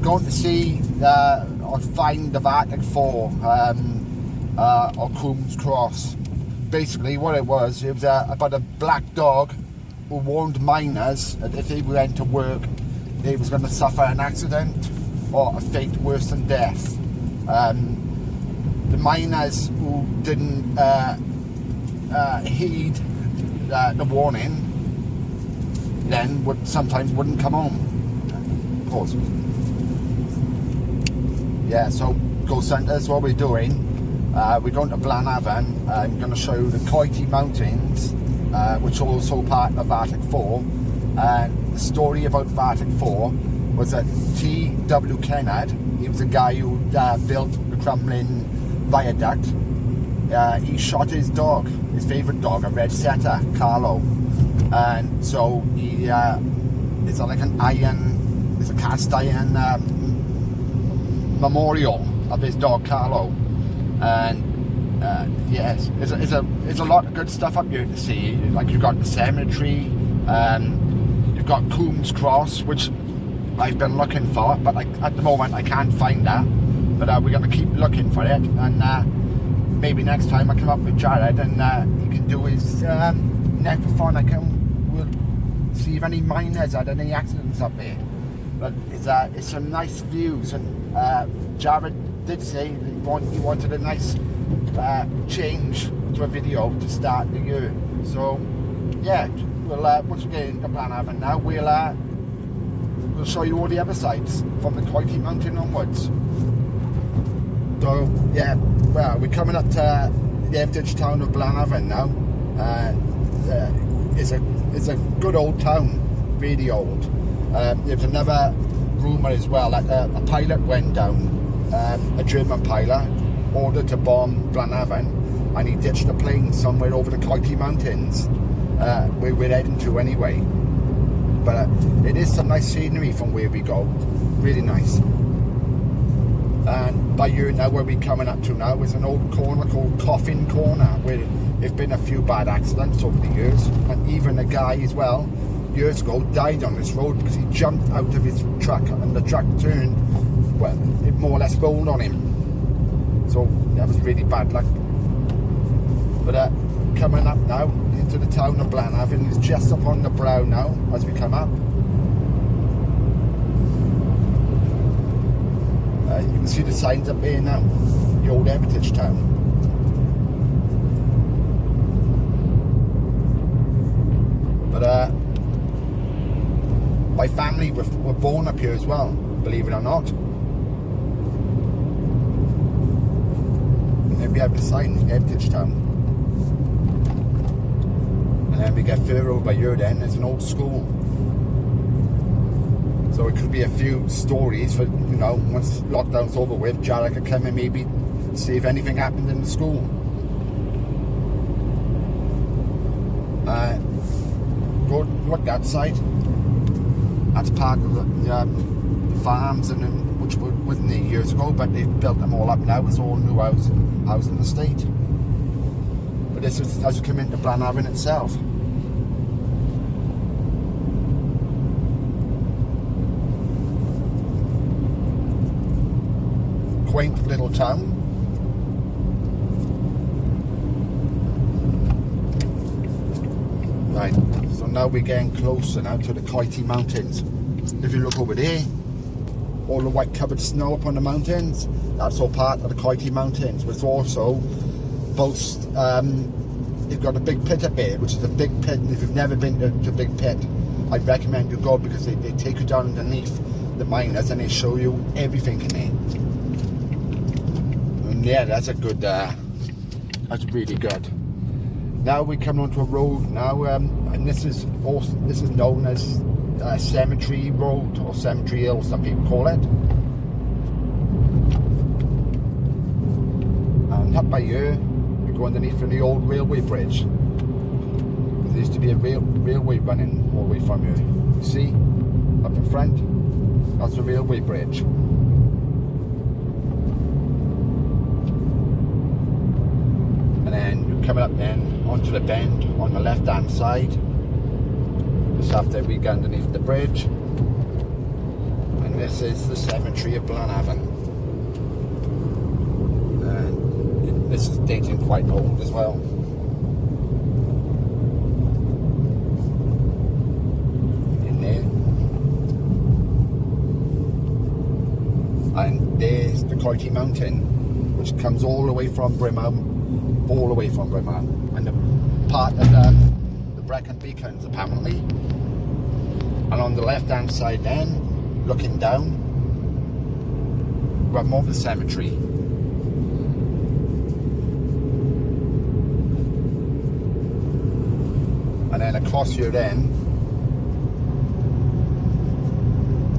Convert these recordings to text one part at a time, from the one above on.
going to see or find the Arctic 4 or Coombs Cross. Basically what it was about a black dog who warned miners that if they went to work they was going to suffer an accident or a fate worse than death. The miners who didn't heed the warning then sometimes wouldn't come home. Pause. Yeah, so Ghost Hunters, what we're doing, we're going to Blaenavon. I'm going to show you the Coity Mountains, which are also part of Arctic 4. The story about Arctic 4 was that T.W. Kennard, he was a guy who built the crumbling viaduct. He shot his dog, his favourite dog, a red setter, Carlo. And so he, it's like an iron, it's a cast iron memorial of his dog Carlo. And yes, there's a lot of good stuff up here to see. Like you've got the cemetery, you've got Coombs Cross, which I've been looking for, but at the moment I can't find that. But we're going to keep looking for it, and maybe next time I come up with Jared and he can do his necrophone. We'll see if any miners had any accidents up there. But it's some nice views, and Jared did say that he wanted a nice change to a video to start the year. So yeah, we'll once we get into Blaenavon now, we'll show you all the other sites from the Coity Mountain onwards. So yeah, well, we're coming up to the heritage town of Blaenavon now. It's a good old town, really old. There's another rumour as well that a pilot went down, a German pilot, ordered to bomb Blaenavon, and he ditched the plane somewhere over the Coity Mountains, where we're heading to anyway. But it is some nice scenery from where we go, really nice. And by here now, where we're coming up to now is an old corner called Coffin Corner, where there's been a few bad accidents over the years, and even a guy as well years ago died on this road because he jumped out of his truck and the truck turned, well, it more or less rolled on him. So that was really bad luck. But coming up now into the town of Blaenavon, it's just up on the brow now as we come up. You can see the signs up there now, the old heritage town. But my family were born up here as well, believe it or not. And then we have the sign, heritage town. And then we get further over here then, there's an old school. So it could be a few stories for, you know, once lockdown's over with, Jared could come and maybe see if anything happened in the school. Go look outside. That's part of the farms and which wasn't there years ago, but they've built them all up now. It's all new housing estate. But this is as you come into Blaenavon itself. Quaint little town. Right, so now we're getting closer now to the Coity Mountains. If you look over there, all the white covered snow up on the mountains, that's all part of the Coity Mountains. But it's also boasts, they've got a big pit up there, which is a big pit. And if you've never been to Big Pit, I'd recommend you go, because they take you down underneath the miners and they show you everything in there. Yeah, that's a good, that's really good. Now we come onto a road now, and this is known as Cemetery Road, or Cemetery Hill, some people call it. And up by here, we go underneath from the old railway bridge. There used to be a railway running all the way from here. You see, up in front, that's the railway bridge. Coming up then onto the bend on the left hand side, just after we go underneath the bridge, and this is the cemetery of Blaenavon. And this is dating quite old as well. In there. And there's the Coity Mountain, which comes all the way from Brimham, and the part of the Brecon Beacons apparently. And on the left hand side then, looking down, we have more of the cemetery. And then across here then,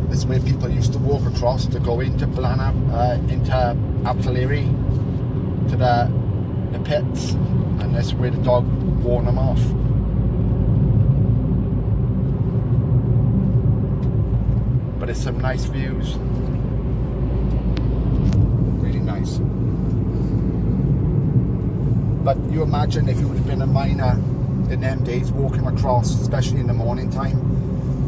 this is where people used to walk across to go into into Artillery, to the pits, and this is where the dog warned them off. But it's some nice views, really nice. But you imagine if you would have been a miner in them days walking across, especially in the morning time,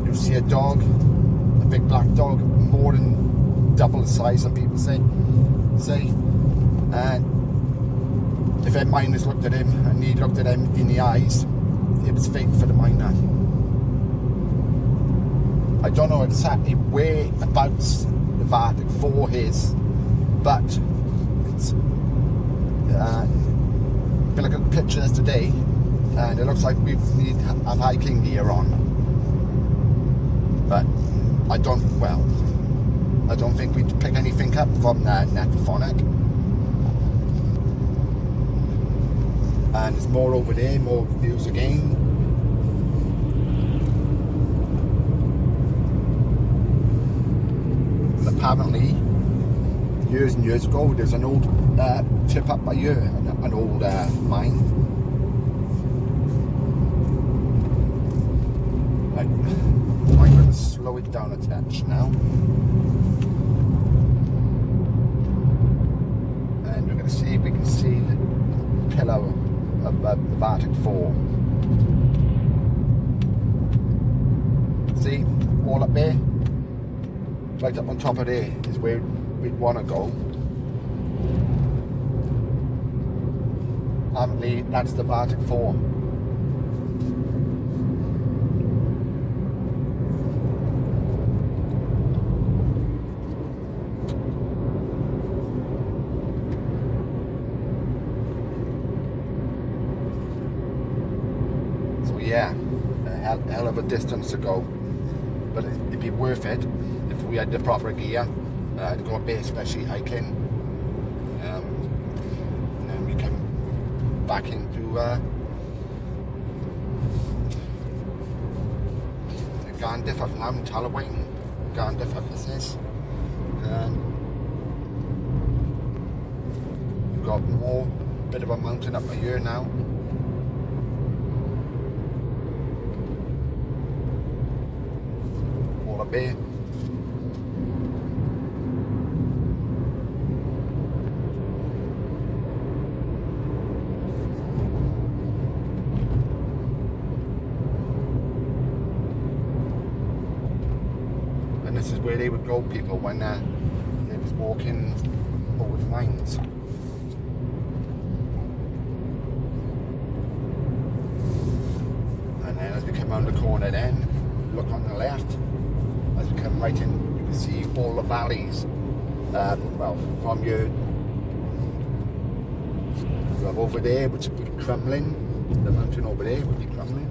you'd see a dog, a big black dog, more than double the size, some people say. And if them miners looked at him and he looked at them in the eyes, it was fate for the miner. I don't know exactly whereabouts the Vatic 4 is, but it's been looking at pictures today, and it looks like we need to have hiking gear on. But I don't think we'd pick anything up from Necrophonic. And there's more over there, more views again. And apparently, years and years ago, there's an old tip up by here, an old mine. Right, I'm going to slow it down a touch now. And we're going to see if we can see the pillar of the Vatic 4. See, all up there, right up on top of there is where we'd want to go. Apparently that's the Vatic 4. Yeah, a hell of a distance to go, but it'd be worth it if we had the proper gear to go up there, especially hiking, and then we come back into Garndiffer now in Tallawain. Garndiffer this is. We've got more bit of a mountain up here now. Bay. And this is where they would go, people, when they was walking over the mines. And then as we come around the corner then, look on the left, as we come right in, you can see all the valleys. From here, we have over there, which would be crumbling. The mountain over there would be crumbling.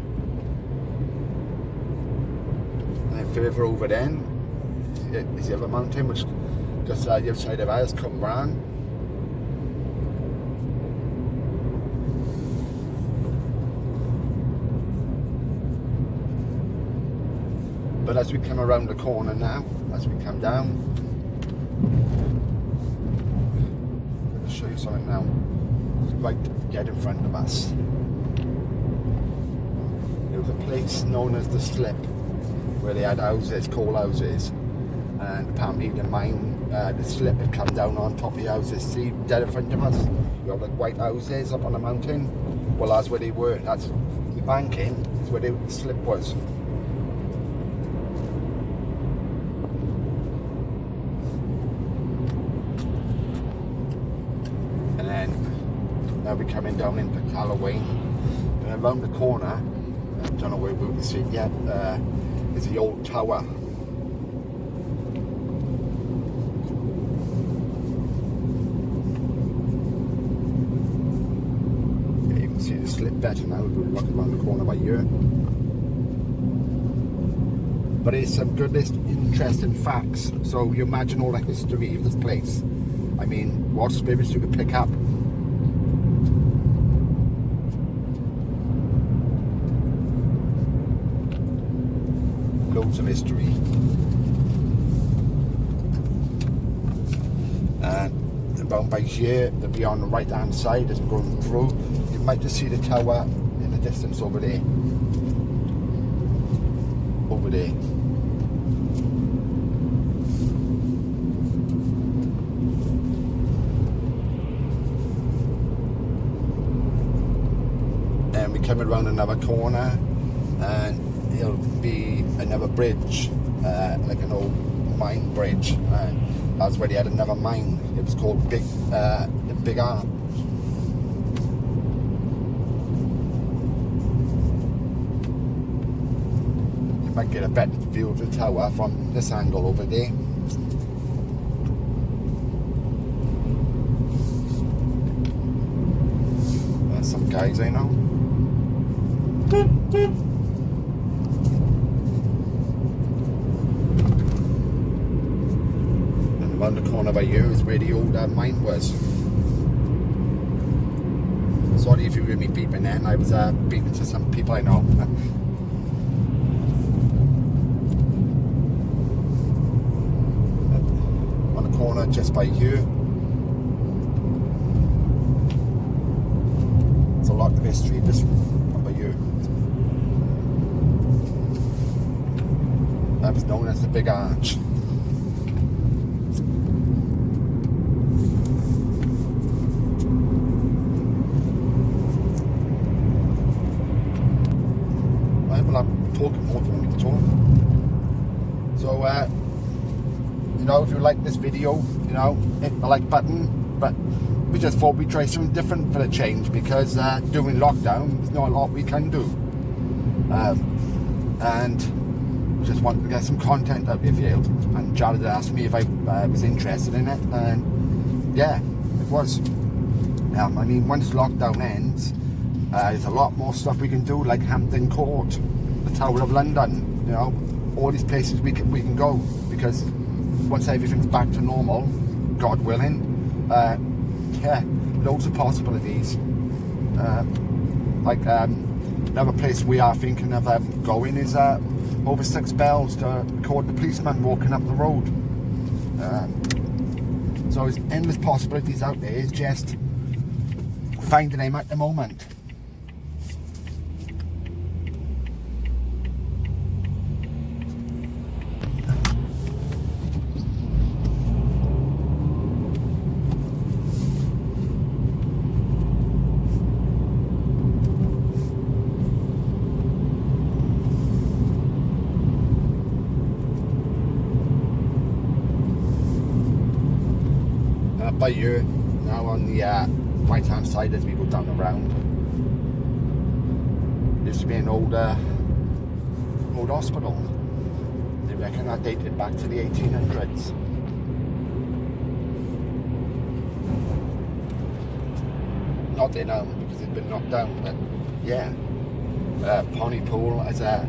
And then further over then is the other mountain, which just the other side of ours, Cumbraen. But as we come around the corner now, as we come down, I'm going to show you something now. It's right dead in front of us. There was a place known as the Slip, where they had houses, coal houses, and apparently the mine, the Slip had come down on top of the houses. See, dead in front of us, you have like white houses up on the mountain. Well, that's where they were. That's the banking, is where the Slip was. Now we're coming down into Callaway. And around the corner, I don't know where we can see it yet, is the old tower. Yeah, you can see the slip better now. We're looking around the corner by here. But it's some good, interesting facts. So you imagine all the history of this place. I mean, what spirits you could pick up. Loads of history. And around by here, they'll be on the right hand side as we're going through. You might just see the tower in the distance over there. Over there. And we're coming around another corner, and it'll be another bridge, like an old mine bridge, and that's where they had another mine. It was called the Big Arch. You might get a better view of the tower from this angle over there. There's some guys I know. And around the corner by you is where the old mine was. Sorry if you hear me beeping then, I was beeping to some people I know. On the corner just by you. There's a lot of history this one by you. That was known as the Big Arch. Right, well, I'm talking more than me to talk. So, you know, if you like this video, you know, hit the like button. But we just thought we'd try something different for the change, because during lockdown, there's not a lot we can do. And just wanted to get some content out of you, and Jared asked me if I was interested in it, and yeah, it was. I mean, once lockdown ends, there's a lot more stuff we can do, like Hampton Court, the Tower of London, you know, all these places we can go, because once everything's back to normal, God willing, yeah, loads of possibilities. Like another place we are thinking of going is over 6 bells to record the policeman walking up the road. So there's endless possibilities out there. It's just finding them at the moment. By you now on the right hand side as we go down the round, used to be an old hospital. They reckon that dated back to the 1800s. Not they know, because it's been knocked down, but yeah, Pontypool as a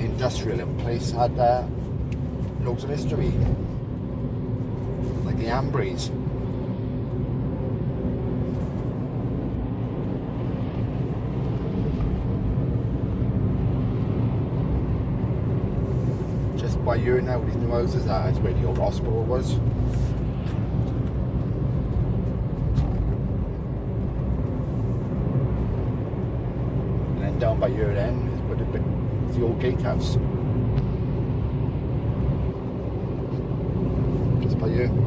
industrial place had loads of history. Like the Ambries. Just by you now, these new houses, that's where the old hospital was. And then down by your end is where the old gatehouse. Just by you.